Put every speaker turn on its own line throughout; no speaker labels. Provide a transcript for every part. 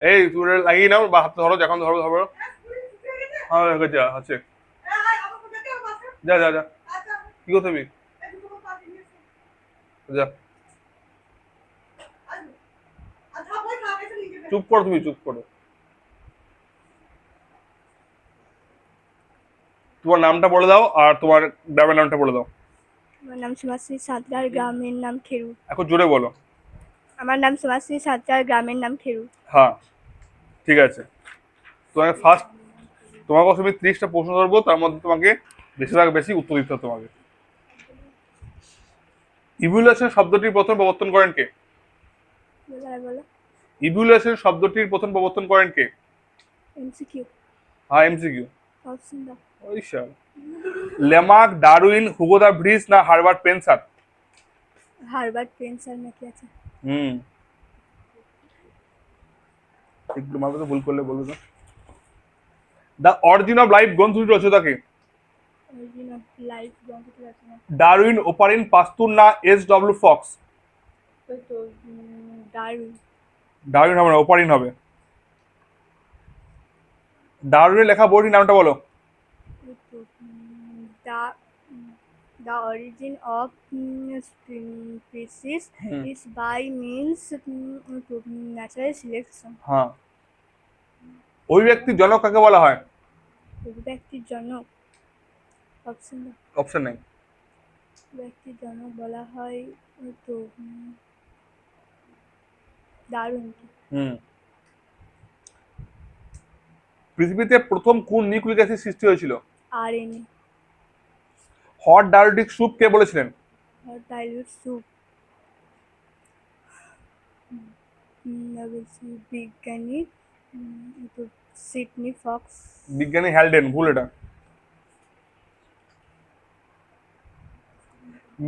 এই তুমি লাগিয়ে নাও বা হাতে ধরো, যখন ধরো ধরো। হ্যাঁ হয়ে গেছে, আছে। যা যা যা, কি করতে হবে? যা, চুপ করো, তুমি চুপ করো। তোমার নামটা বলে দাও আর তোমার গ্রামের নামটা বলে দাও।
আমার নাম সুমাশ্রী সাঁতরার, গ্রামের নাম খেরু।
এখন জোরে বলো।
আমার নাম সুমাশ্রী সাঁতরার, গ্রামের নাম খেরু।
হ্যাঁ, ঠিক আছে। তোমাকে ফার্স্ট, তোমার কাছে আমি 30টা প্রশ্ন ধরবো, তার মধ্যে তোমাকে বেশিরভাগ বেশি উত্তর দিতে হবে তোমাকে। ইভ্যালুয়েশন শব্দটির প্রথম প্রবর্তন করেন কে?
বলো আর বলো।
ইভ্যালুয়েশন শব্দটির প্রথম প্রবর্তন করেন কে?
এমসিকিউ।
হ্যাঁ, এমসিকিউ।
অপশন দাও।
ওই শাল। লেমার্ক, ডারউইন, হুগো দা ব্রিজ না হার্বার্ট স্পেন্সার?
হারবার্ট পেন্সার নাকি আছে?
হুম, একটু মাত্র তো ভুল করলে বলবো তো। দ্য অরিজিন অফ লাইফ গ্রন্থটির রচয়িতা কে?
অরিজিন অফ লাইফ গ্রন্থটি রচনা।
ডারউইন, ওপারিন, পাস্তুর না SW ফক্স?
ওই তো ডারউইন।
ডারউইন হবে না, ওপারিন হবে। ডারউইনের লেখা বইটির নামটা বলো।
ওই তো the the origin of species
hmm,
is by means natural selection.
হ্যাঁ। ওই ব্যক্তির জনক কাকে বলা হয়?
ব্যক্তির জনক। অপশন দাও।
অপশন নেই।
ব্যক্তির জনক বলা হয় ওই তো দারুণ কি।
হুম। পৃথিবীতে প্রথম কোন নিউক্লিক অ্যাসিড সৃষ্টি হয়েছিল?
RNA।
হট ডায়োডিক স্যুপ কে বলেছিলেন?
ডাইলুট স্যুপ বলছি বিজ্ঞানী এই তো সিডনি ফক্স।
বিজ্ঞানী হ্যালডেন, ভুল এটা।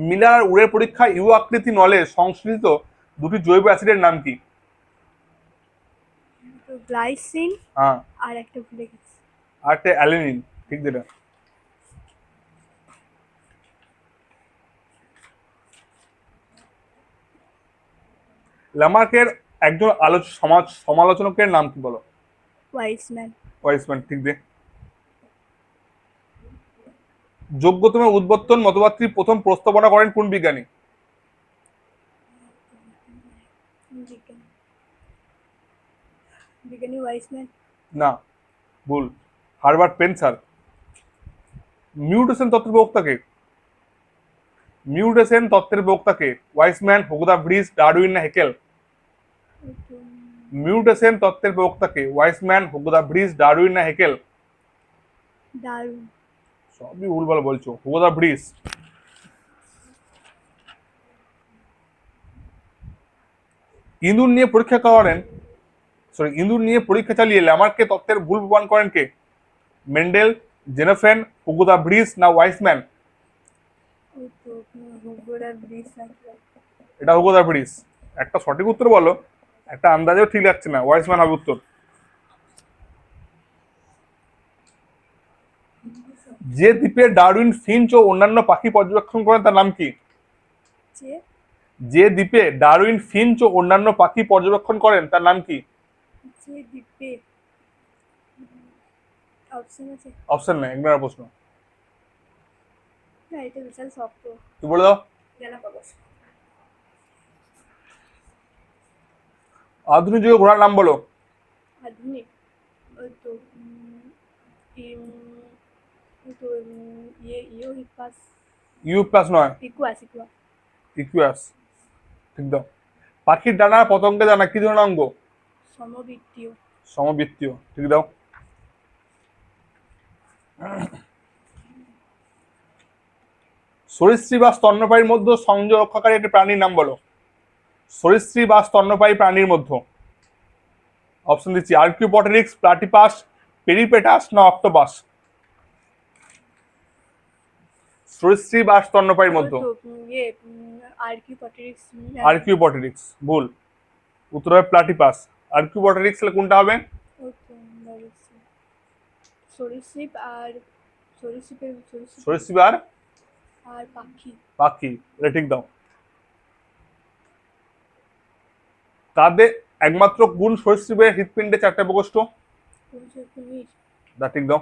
মিলার উড়ের পরীক্ষা ইউ আকৃতি নলে সংশ্লিষ্ট দুটি জৈব অ্যাসিডের নাম কি?
তো গ্লাইসিন
হ্যাঁ,
আর একটা ভুলে গেছি।
আর একটা অ্যালেনিন, ঠিক যেটা। ল্যামার্কের একজন সমালোচকের নাম কি বলো?
ওয়াইসম্যান।
ওয়াইসম্যান, ঠিক দে। যোগ্যতম উদ্বর্তন মতবাদটি প্রথম প্রস্তাবনা করেন কোন বিজ্ঞানী?
বিজ্ঞানী বিজ্ঞানী ওয়াইসম্যান।
না, ভুল। Herbert Spencer. মিউটেশন তত্ত্বের প্রবক্তা কে? মিউটেশন তত্ত্বের প্রবক্তা কে? ওয়াইসম্যান, হুগো ব্রিজ, ডারউইন না হেকেল?
ওই তো
মিউটেশন তত্ত্বের প্রবক্তা কে? ওয়াইসম্যান, হুগো ব্রিজ, ডারউইন না হেকেল?
দারুণ।
সবই ভুলভাল বলছো, হুগো ব্রিজ। ইঁদুর নিয়ে পরীক্ষা করেন, ইঁদুর নিয়ে পরীক্ষা চালিয়ে ল্যামার্কে তত্ত্বের ভুল প্রমাণ করেন কে? মেন্ডেল, জেনোফেন, হুগো ব্রিজ না ওয়াইসম্যান?
ওই তো হুগোরা ব্রিজ নাকি।
এটা হুগো ব্রিজ। একটা সঠিক উত্তর বলো, একটা আন্দাজেও ঠিক লাগছে না, ওয়াইসম্যান হবে উত্তর। যে দ্বীপে ডারউইন, ফিঞ্চ ও অন্যান্য পাখি পর্যবেক্ষণ করেন তার নাম কি?
যে
যে দ্বীপে ডারউইন, ফিঞ্চ ও অন্যান্য পাখি পর্যবেক্ষণ করেন তার নাম কি?
যে দ্বীপে অপশন আছে?
অপশন নেই, একবার প্রশ্ন।
না এটা বিশাল শক্ত।
তুই বলে দাও।
গ্যালাপাগোস।
আধুনিক যুগে ঘোড়ার নাম বলো।
আধুনিক ওই তো ওই তো ইয়ে হিপাস।
ইউ প্লাস নয়,
ইকুয়াস ইকুয়াস।
ইকুয়াস, ঠিক দাও। পাখির ডানা, পতঙ্গের ডানা কি ধরনের অঙ্গ?
সমবৃত্তীয়।
সমবৃত্তীয়, ঠিক দাও। সরীসৃপ বা স্তন্যপায়ীর মধ্যে সংযোগ রক্ষাকারী একটি প্রাণীর নাম বলো। সরীসৃপ বা স্তন্যপায়ী প্রাণীর মধ্যে অপশন দিচ্ছি, আর্কিওপটেরিক্স, প্লাটিপাস, পেরিপেটাস না অক্টোপাস? সরীসৃপ বা স্তন্যপায়ীর
ওই
মধ্যে
তো ইয়ে আর্কিওপটেরিক্স।
আর্কিওপটেরিক্স, ভুল। উত্তর হবে প্লাটিপাস। আর্কিওপটেরিক্স কোনটা হবে?
ওই তো বলেছি সরীসৃপ আর সরীসৃপের
সরীসৃপ আর
আর পাখি।
পাখি, এটা ঠিক দাও। কাদের একমাত্র কোন সরীসৃপের হৃৎপিণ্ডে 4টে প্রকোষ্ঠ?
কুমির।
দা ঠিক দাও।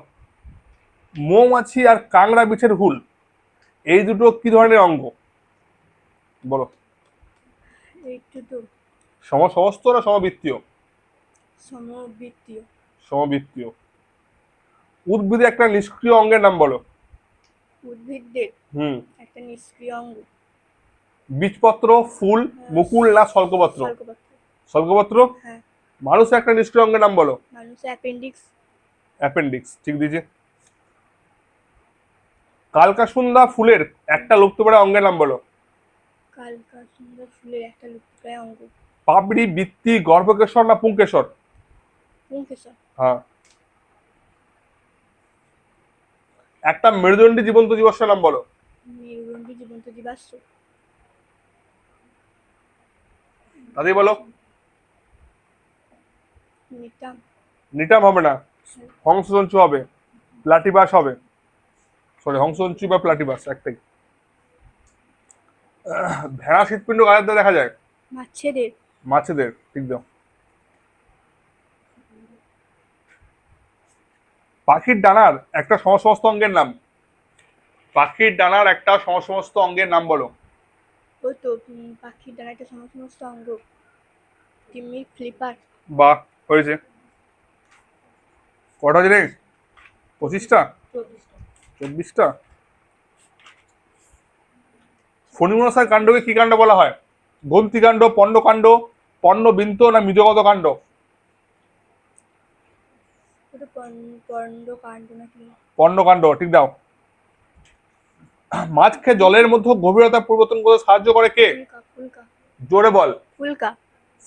মৌমাছি আর কাংড়া বিছের হুল, এই দুটো কি ধরনের অঙ্গ বলো?
একটু তো
সমস্ত না সমবৃত্তীয়?
সমবৃত্তীয়।
সমবৃত্তীয়। উদ্ভিদে একটা নিষ্ক্রিয় অঙ্গের নাম বলো?
উদ্ভিদদের
হুম।
একটা নিষ্ক্রিয় অঙ্গ।
বীজপত্র, ফুল, মুকুল না শল্কপত্র?
শল্কপত্র।
শল্কপত্র।
হ্যাঁ।
মানুষের একটা নিষ্ক্রিয় অঙ্গের নাম বলো?
মানুষ অ্যাপেন্ডিক্স।
অ্যাপেন্ডিক্স ঠিক দিয়েছে। কালকাসুন্দা ফুলের একটা লুপ্তপ্রায় অঙ্গের নাম বলো?
কালকাসুন্দা ফুলের একটা লুপ্তপ্রায় অঙ্গ।
পাপড়ি, বৃত্তি, গর্ভকেশর না পুংকেশর?
পুংকেশর।
হ্যাঁ। একটা মেরুদণ্ডী জীবন্ত জীবাশ্মের নাম বলো?
মেরুদণ্ডী জীবন্ত জীবাশ্ম।
তাদের বলো।
নিটাম।
নিটাম হবে না, হংসজঞ্চু হবে, প্লাটিপাস হবে। সরি, হংসজঞ্চু বা প্লাটিপাস একটাই। ভেড়া শীতপিণ্ড কাদের দেখা যায়?
মাছেদের।
মাছেদের ঠিক দাও। পাখির ডানার একটা সমসমস্ত অঙ্গের নাম? পাখির ডানার একটা সমসমস্ত অঙ্গের নাম বলো?
ওই তো পাখির ডানা একটা সমস্ত অঙ্গ। তিমির, ফ্লিপার।
বাহ, হয়েছে। কটা জিনিস? 25টা? 24টা? ফণিমনসার কাণ্ডকে কি কাণ্ড বলা হয়? গ্রন্থিকাণ্ড, পণ্ডকাণ্ড, পণ্যবিন্ত না মৃজগত কাণ্ড?
ওটা পণ্ডকাণ্ড নাকি?
পণ্যকাণ্ড ঠিক দাও। মাছকে জলের মধ্যে গভীরতা পরিবর্তন করতে সাহায্য করে কে?
ফুলকা। ফুলকা।
জোরে বল।
ফুলকা।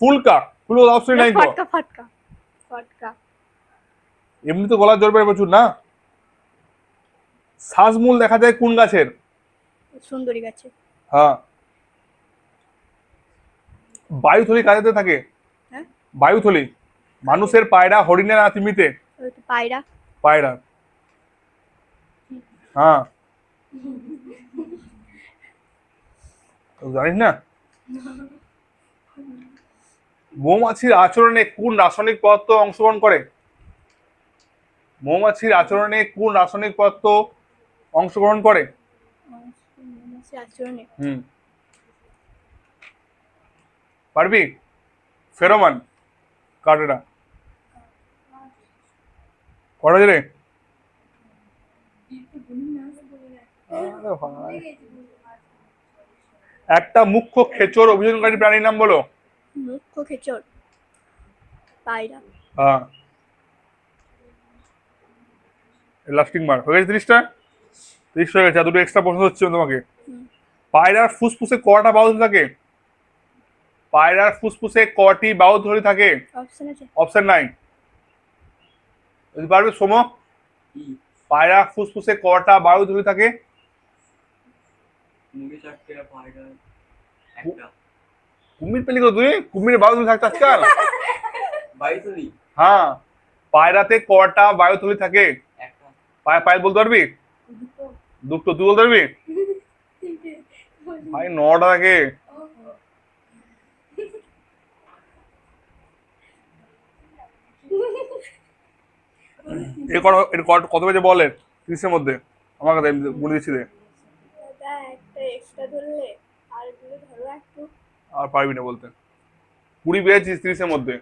ফুলকা। ফুলকা অপশন নাই তো।
ফটকা। ফটকা। ফটকা।
এমনি তো গলার জোর বেড়ে প্রচুর না। শ্বাসমূল দেখা যায় কোন গাছের?
সুন্দরী গাছে।
হ্যাঁ। বায়ুথলি কাদেতে থাকে?
হ্যাঁ।
বায়ুথলি মানুষের, পায়রা, হরিণের না তিমিতে?
ওই তো পায়রা।
পায়রা। হ্যাঁ। জানিস না? মৌমাছির আচরণে কোন রাসায়নিক পদার্থ অংশগ্রহণ করে? মৌমাছির আচরণে কোন রাসায়নিক পদার্থ অংশগ্রহণ করে?
মৌমাছির আচরণে
হুম। পারবি? ফেরোমন, কাটেরা। কটা রে? একটা মুখ্য খেচর অভিযানকারী প্রাণীর নাম বলো?
মুখ্য খেচর। পায়রা।
হ্যাঁ। লাস্টিং মার হয়ে গেছে 30টা? 30 হয়ে গেছে। আর দুটো এক্সট্রা প্রশ্ন হচ্ছে তোমাকে। পায়রার ফুসফুসে কটা বায়ুথলি থাকে? পায়রার ফুসফুসে কটি বায়ুথলি থাকে?
অপশন আছে?
অপশন নাই। যদি পারবে সোম। পায়রা ফুসফুসে কটা বায়ুথলি থাকে? কুমির পেলি তুই? কুমিরের বায়ুথলি থাকতে আজকাল? হ্যাঁ। পায়রাতে কটা বায়ুথলি থাকে? পায়েল বলতে পারবি? দুটো। তুই বলতে পারবি? ভাই 9টা থাকে। কত পেজে বলে 30-এর মধ্যে? আমার কথা গুনে দিচ্ছি রে।
একটা এক্সট্রা ধরলে আর গুলো ধরো একটু।
আর পারবি না বলতে। 20 পেয়েছিস 30-এর মধ্যে।